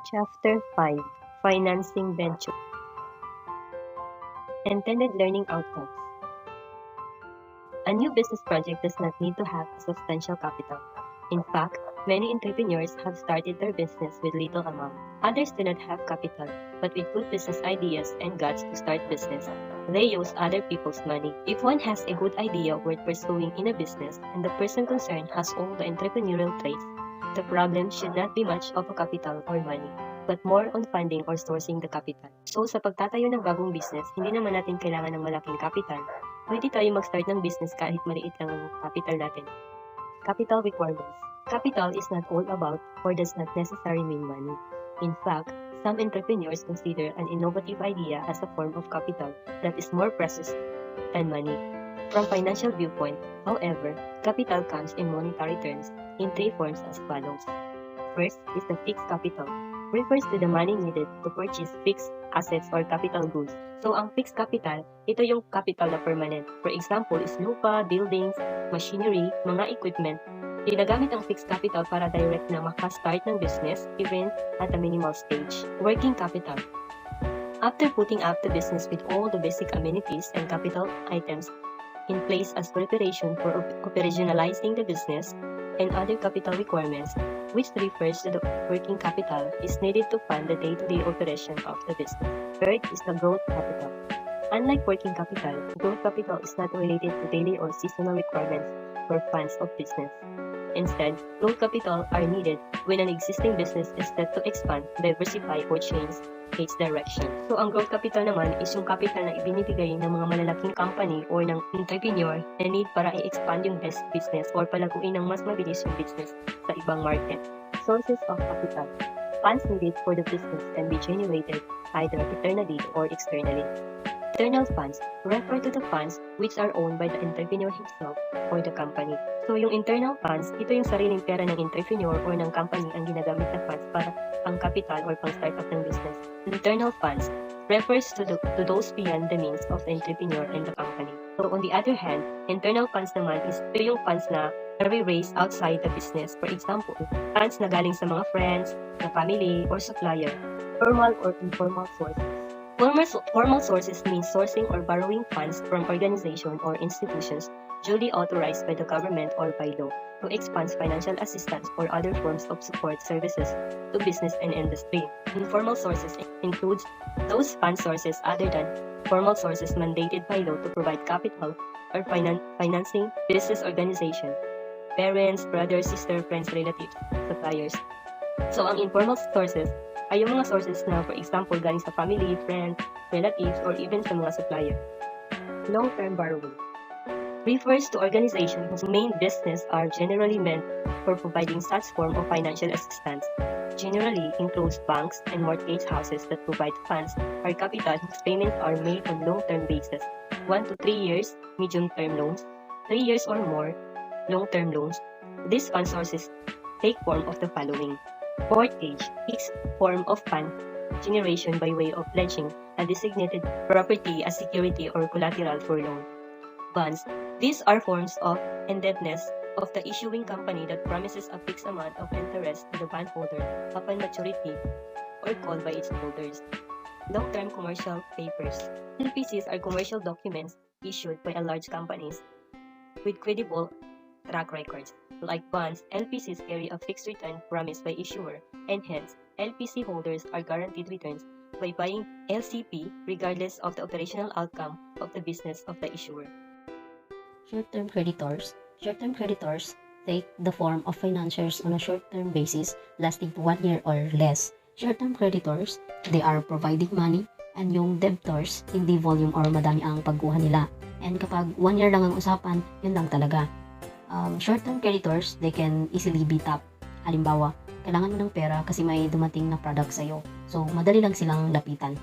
Chapter 5: Financing Venture. Intended Learning Outcomes. A new business project does not need to have a substantial capital. In fact, many entrepreneurs have started their business with little amount. Others do not have capital, but with good business ideas and guts to start business, they use other people's money. If one has a good idea worth pursuing in a business and the person concerned has all the entrepreneurial traits, the problem should not be much of a capital or money, but more on funding or sourcing the capital. So sa pagtatayo ng bagong business, hindi naman natin kailangan ng malaking capital. Pwede tayo mag-start ng business kahit maliit lang ang capital natin. Capital requirements. Capital is not all about or does not necessarily mean money. In fact, some entrepreneurs consider an innovative idea as a form of capital that is more precious than money. From financial viewpoint, however, capital comes in monetary terms in three forms as follows. First is the fixed capital, refers to the money needed to purchase fixed assets or capital goods. So, ang fixed capital, ito yung capital na permanent. For example, is lupa, buildings, machinery, mga equipment. Ginagamit ang fixed capital para direct na makastart ng business, even at a minimal stage. Working capital. After putting up the business with all the basic amenities and capital items in place as preparation for operationalizing the business and other capital requirements, which refers to the working capital, is needed to fund the day-to-day operation of the business. Third is the growth capital. Unlike working capital, growth capital is not related to daily or seasonal requirements for funds of business. Instead, growth capital are needed when an existing business is set to expand, diversify, or change its direction. So, ang growth capital naman is yung capital na ibinibigay ng mga malalaking company or ng entrepreneur na need para i-expand yung best business or palaguin ng mas mabilis yung business sa ibang market. Sources of capital. Funds needed for the business can be generated either internally or externally. Internal funds refer to the funds which are owned by the entrepreneur himself or the company. So, yung internal funds, ito yung sariling pera ng entrepreneur or ng company ang ginagamit na funds para pang capital or pang startup ng business. Internal funds refers to those beyond the means of the entrepreneur and the company. So, on the other hand, internal funds naman is ito yung funds na raised outside the business. For example, funds na galing sa mga friends, sa family, or supplier. Formal or informal sources. Formal sources mean sourcing or borrowing funds from organizations or institutions duly authorized by the government or by law to expand financial assistance or other forms of support services to business and industry. Informal sources includes those fund sources other than formal sources mandated by law to provide capital or financing business organization, parents, brothers, sisters, friends, relatives, suppliers. So, ang informal sources ay yung mga sources na, for example, galing sa family, friends, relatives, or even sa mga supplier. Long-term borrowing refers to organizations whose main business are generally meant for providing such form of financial assistance. Generally includes banks and mortgage houses that provide funds or capital whose payments are made on long-term basis, 1 to 3 years, medium-term loans, 3 years or more, long-term loans. These fund sources take form of the following. Mortgage, fixed form of fund generation by way of pledging a designated property as security or collateral for loan. Bonds, these are forms of indebtedness of the issuing company that promises a fixed amount of interest to the bondholder upon maturity or called by its holders. Long-term commercial papers. LPCs are commercial documents issued by large companies with credible track records. Like bonds, LPCs carry a fixed return promised by issuer, and hence, LPC holders are guaranteed returns by buying LCP regardless of the operational outcome of the business of the issuer. Short-term creditors. Short-term creditors take the form of financiers on a short-term basis lasting 1 year or less. Short-term creditors, they are providing money, and yung debtors, hindi volume or madami ang pagkuha nila. And kapag 1 year lang ang usapan, yun lang talaga. Short-term creditors, they can easily be tapped. Halimbawa, kailangan mo ng pera kasi may dumating na product sa'yo. So, madali lang silang lapitan.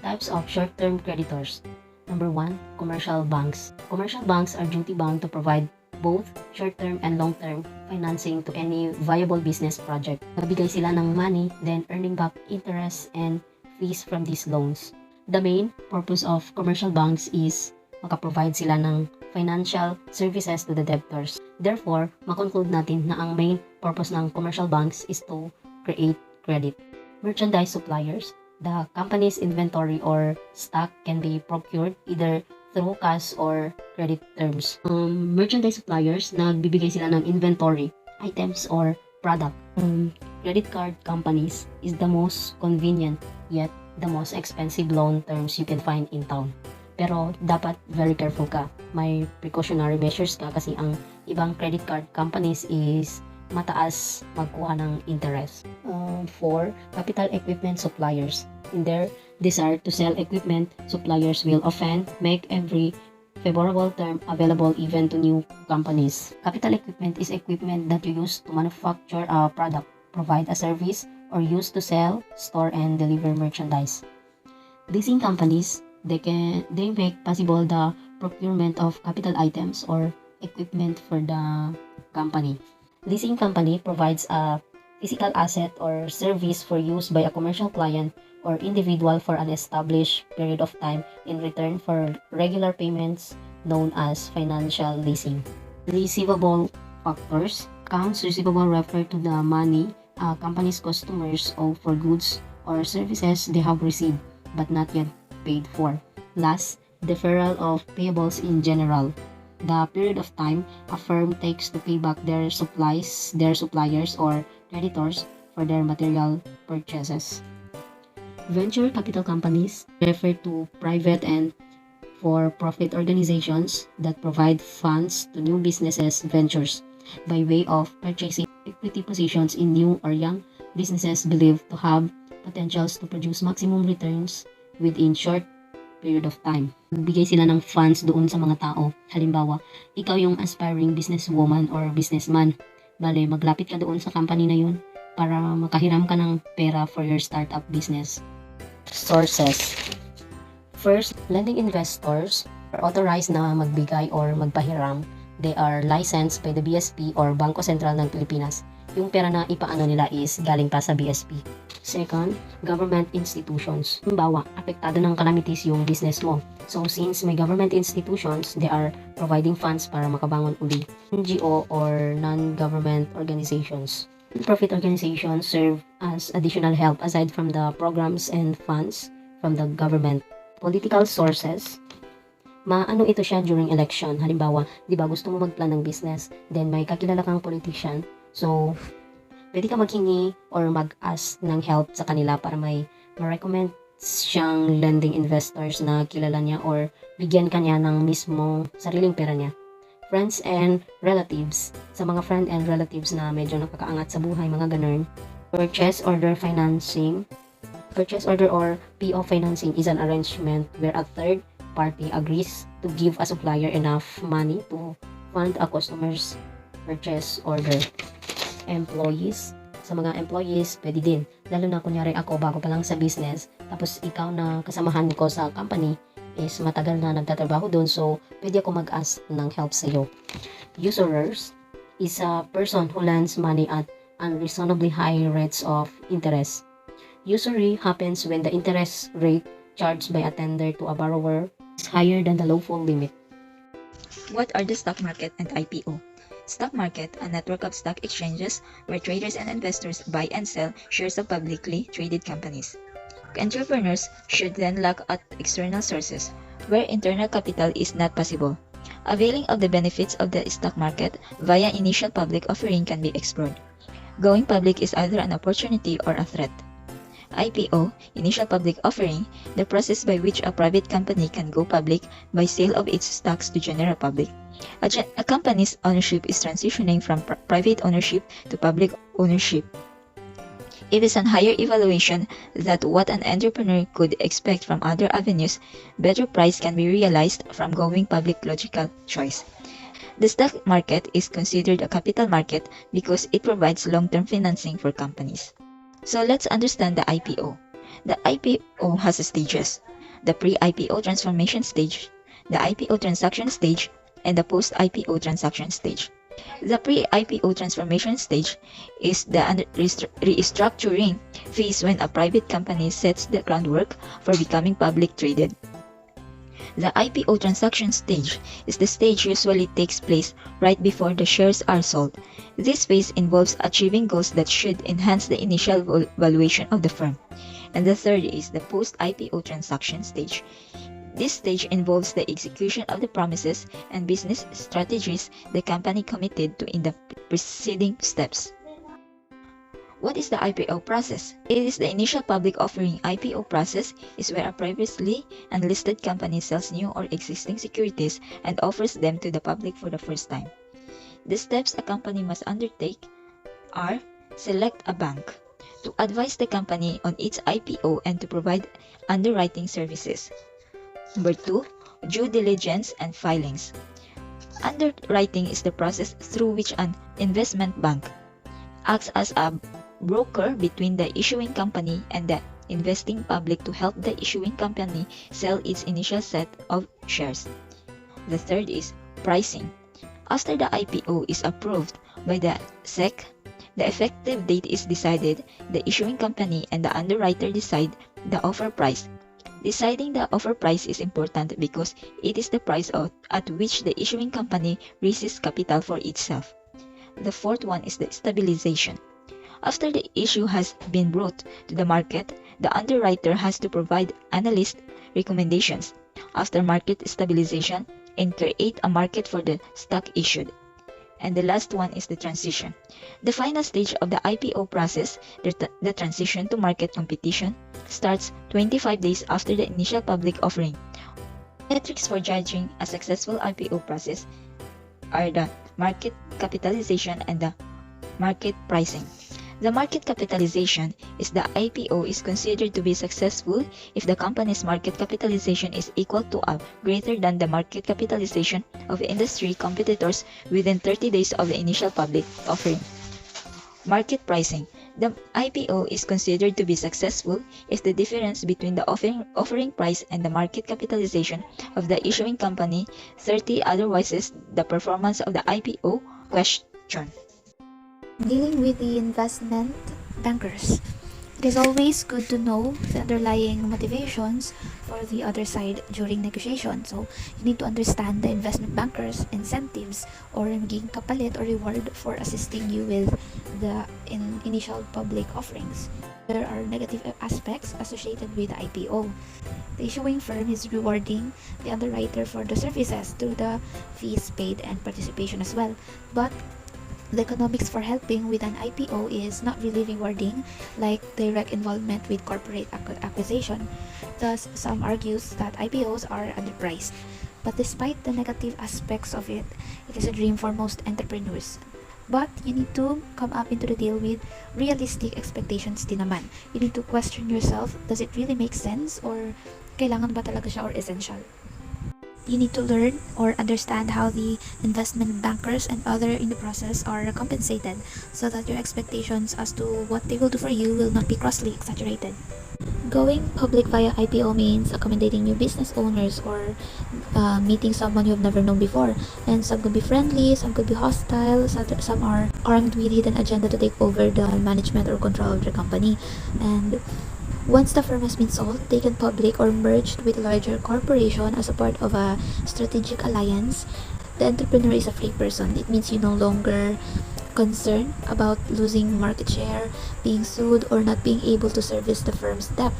Types of short-term creditors. Number 1, commercial banks. Commercial banks are duty-bound to provide both short-term and long-term financing to any viable business project. Magbigay sila ng money, then earning back interest and fees from these loans. The main purpose of commercial banks is makaprovide sila ng financial services to the debtors. Therefore, makonclude natin na ang main purpose ng commercial banks is to create credit. Merchandise suppliers. The company's inventory or stock can be procured either through cash or credit terms. Merchandise suppliers, nagbibigay sila ng inventory, items or product. Credit card companies is the most convenient yet the most expensive loan terms you can find in town. Pero dapat very careful ka. May precautionary measures ka kasi ang ibang credit card companies is mataas magkuha ng interest. 4. Capital equipment suppliers. In their desire to sell equipment, suppliers will often make every favorable term available even to new companies. Capital equipment is equipment that you use to manufacture a product, provide a service, or use to sell, store, and deliver merchandise. Leasing companies, they make possible the procurement of capital items or equipment for the company. Leasing company provides a physical asset or service for use by a commercial client or individual for an established period of time in return for regular payments known as financial leasing. Receivable factors. Accounts receivable refer to the money a company's customers owe for goods or services they have received but not yet paid for. Last, deferral of payables in general. The period of time a firm takes to pay back their suppliers or creditors for their material purchases. Venture capital companies refer to private and for-profit organizations that provide funds to new businesses ventures by way of purchasing equity positions in new or young businesses believed to have potentials to produce maximum returns within short period of time. Magbigay sila ng funds doon sa mga tao. Halimbawa, ikaw yung aspiring businesswoman or businessman. Bale, maglapit ka doon sa company na yun para makahiram ka ng pera for your startup business. Sources. First, lending investors are authorized na magbigay or magpahiram. They are licensed by the BSP or Bangko Sentral ng Pilipinas. Yung pera na ipaano nila is galing pa sa BSP. Second, government institutions. Halimbawa, apektado ng calamities yung business mo. So, since may government institutions, they are providing funds para makabangon uli. NGO or non-government organizations. Non-profit organizations serve as additional help aside from the programs and funds from the government. Political sources. Maano ito siya during election. Halimbawa, di ba gusto mo magplan ng business, then may kakilala kang politician. So, pwede ka maghingi or mag-ask ng help sa kanila para may ma-recommend siyang lending investors na kilala niya or bigyan kanya ng mismo sariling pera niya. Friends and relatives. Sa mga friend and relatives na medyo nakakaangat sa buhay, mga ganun. Purchase order financing. Purchase order or PO financing is an arrangement where a third party agrees to give a supplier enough money to fund a customer's purchase order. Employees. Sa mga employees, pwede din. Lalo na kunyari ako, bago pa lang sa business, tapos ikaw na kasamahan ko sa company is matagal na nagtatrabaho doon, so pwede ako mag-ask ng help sa iyo. Usurers is a person who lends money at unreasonably high rates of interest. Usury happens when the interest rate charged by a tender to a borrower is higher than the lawful limit. What are the stock market and IPO? Stock market, a network of stock exchanges where traders and investors buy and sell shares of publicly traded companies. Entrepreneurs should then look at external sources where internal capital is not possible. Availing of the benefits of the stock market via initial public offering can be explored. Going public is either an opportunity or a threat. IPO, initial public offering, the process by which a private company can go public by sale of its stocks to general public. A company's ownership is transitioning from private ownership to public ownership. It is an higher evaluation that what an entrepreneur could expect from other avenues. Better price can be realized from going public logical choice. The stock market is considered a capital market because it provides long-term financing for companies. So let's understand the IPO. The IPO has stages: the pre-IPO transformation stage, the IPO transaction stage, and the post-IPO transaction stage. The pre-IPO transformation stage is the restructuring phase when a private company sets the groundwork for becoming public traded. The IPO transaction stage is the stage usually takes place right before the shares are sold. This phase involves achieving goals that should enhance the initial valuation of the firm. And the third is the post-IPO transaction stage. This stage involves the execution of the promises and business strategies the company committed to in the preceding steps. What is the IPO process? It is the initial public offering. IPO process is where a previously unlisted company sells new or existing securities and offers them to the public for the first time. The steps a company must undertake are: select a bank to advise the company on its IPO and to provide underwriting services. Number 2, due diligence and filings. Underwriting is the process through which an investment bank acts as a broker between the issuing company and the investing public to help the issuing company sell its initial set of shares. The third is pricing. After the IPO is approved by the SEC, the effective date is decided. The issuing company and the underwriter decide the offer price. Deciding the offer price is important because it is the price at which the issuing company raises capital for itself. The fourth one is the stabilization. After the issue has been brought to the market, the underwriter has to provide analyst recommendations after market stabilization and create a market for the stock issued. And the last one is the transition. The final stage of the IPO process, the transition to market competition, starts 25 days after the initial public offering. Metrics for judging a successful IPO process are the market capitalization and the market pricing. The market capitalization is the IPO is considered to be successful if the company's market capitalization is equal to or greater than the market capitalization of industry competitors within 30 days of the initial public offering. Market pricing. The IPO is considered to be successful if the difference between the offering price and the market capitalization of the issuing company 30 otherwise is the performance of the IPO question. Dealing with the investment bankers, it is always good to know the underlying motivations for the other side during negotiation. So you need to understand the investment bankers' incentives or magiging kapalit or reward for assisting you with the initial public offerings. There are negative aspects associated with the IPO. The issuing firm is rewarding the underwriter for the services through the fees paid and participation as well. But the economics for helping with an IPO is not really rewarding like direct involvement with corporate acquisition. Thus, some argues that IPOs are underpriced. But despite the negative aspects of it, it is a dream for most entrepreneurs. But you need to come up into the deal with realistic expectations din naman. You need to question yourself, does it really make sense or kailangan ba talaga siya or essential? You need to learn or understand how the investment bankers and other in the process are compensated so that your expectations as to what they will do for you will not be grossly exaggerated. Going public via IPO means accommodating new business owners or meeting someone you've never known before. And some could be friendly, some could be hostile, some are armed with hidden agenda to take over the management or control of the company. And once the firm has been sold, taken public, or merged with a larger corporation as a part of a strategic alliance, the entrepreneur is a free person. It means you no longer concerned about losing market share, being sued, or not being able to service the firm's debt.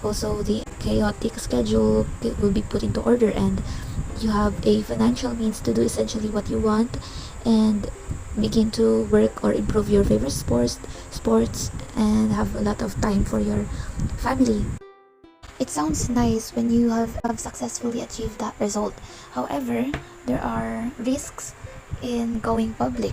Also, the chaotic schedule will be put into order and you have a financial means to do essentially what you want and begin to work or improve your favorite sports and have a lot of time for your family. It sounds nice when you have successfully achieved that result. However, there are risks in going public.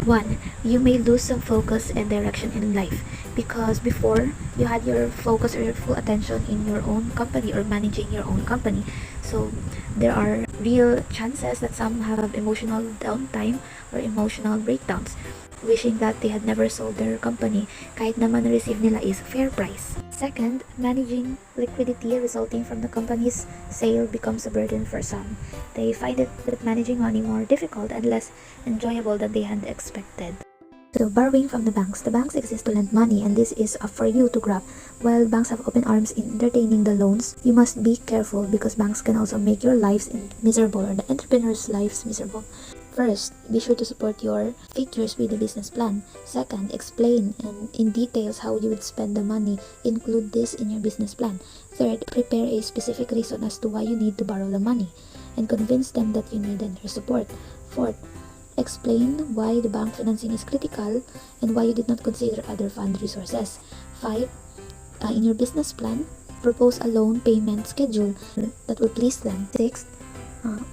1. You may lose some focus and direction in life because before you had your focus or your full attention in your own company or managing your own company. So there are real chances that some have emotional downtime or emotional breakdowns, wishing that they had never sold their company kahit naman na-receive nila is fair price. Second, managing liquidity resulting from the company's sale becomes a burden for some. They find that managing money more difficult and less enjoyable than they had expected. So borrowing from the banks exist to lend money, and this is up for you to grab. While banks have open arms in entertaining the loans, you must be careful because banks can also make your lives miserable or the entrepreneur's lives miserable. First, be sure to support your figures with a business plan. Second, explain and in details how you would spend the money. Include this in your business plan. Third, prepare a specific reason as to why you need to borrow the money and convince them that you need their support. Fourth, explain why the bank financing is critical and why you did not consider other fund resources. 5. In your business plan, propose a loan payment schedule that will please them. 6.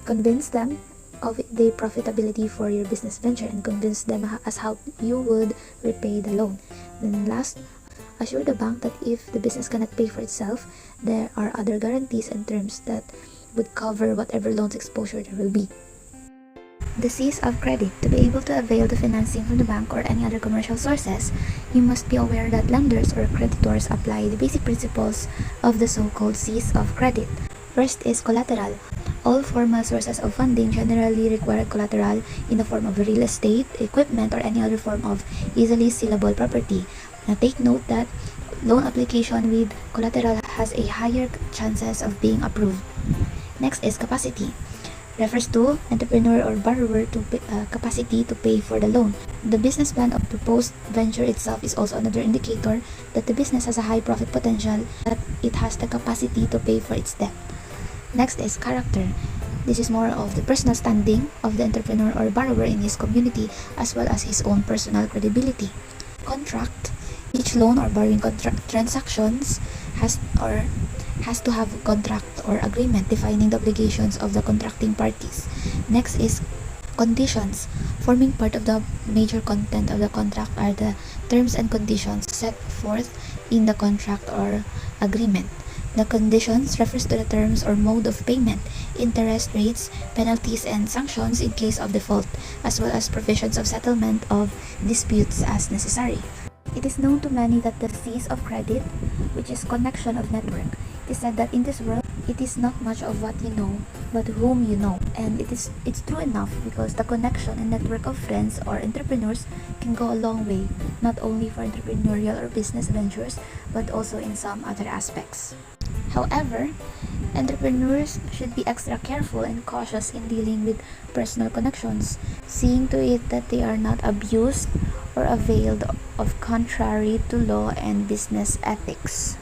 Convince them of the profitability for your business venture and convince them as how you would repay the loan. Then last, assure the bank that if the business cannot pay for itself, there are other guarantees and terms that would cover whatever loans exposure there will be. The C's of credit. To be able to avail the financing from the bank or any other commercial sources, you must be aware that lenders or creditors apply the basic principles of the so-called C's of credit. First is collateral. All formal sources of funding generally require collateral in the form of real estate, equipment, or any other form of easily sellable property. Now take note that loan application with collateral has a higher chances of being approved. Next is capacity. Refers to entrepreneur or borrower to capacity to pay for the loan. The business plan of proposed venture itself is also another indicator that the business has a high profit potential, that it has the capacity to pay for its debt. Next is character. This is more of the personal standing of the entrepreneur or borrower in his community as well as his own personal credibility. Contract. Each loan or borrowing transactions has to have a contract or agreement defining the obligations of the contracting parties. Next is conditions. Forming part of the major content of the contract are the terms and conditions set forth in the contract or agreement. The conditions refers to the terms or mode of payment, interest rates, penalties, and sanctions in case of default, as well as provisions of settlement of disputes as necessary. It is known to many that the C's of credit, which is connection of network, it is said that in this world, it is not much of what you know, but whom you know. And it's true enough because the connection and network of friends or entrepreneurs can go a long way, not only for entrepreneurial or business ventures, but also in some other aspects. However, entrepreneurs should be extra careful and cautious in dealing with personal connections, seeing to it that they are not abused or availed of contrary to law and business ethics.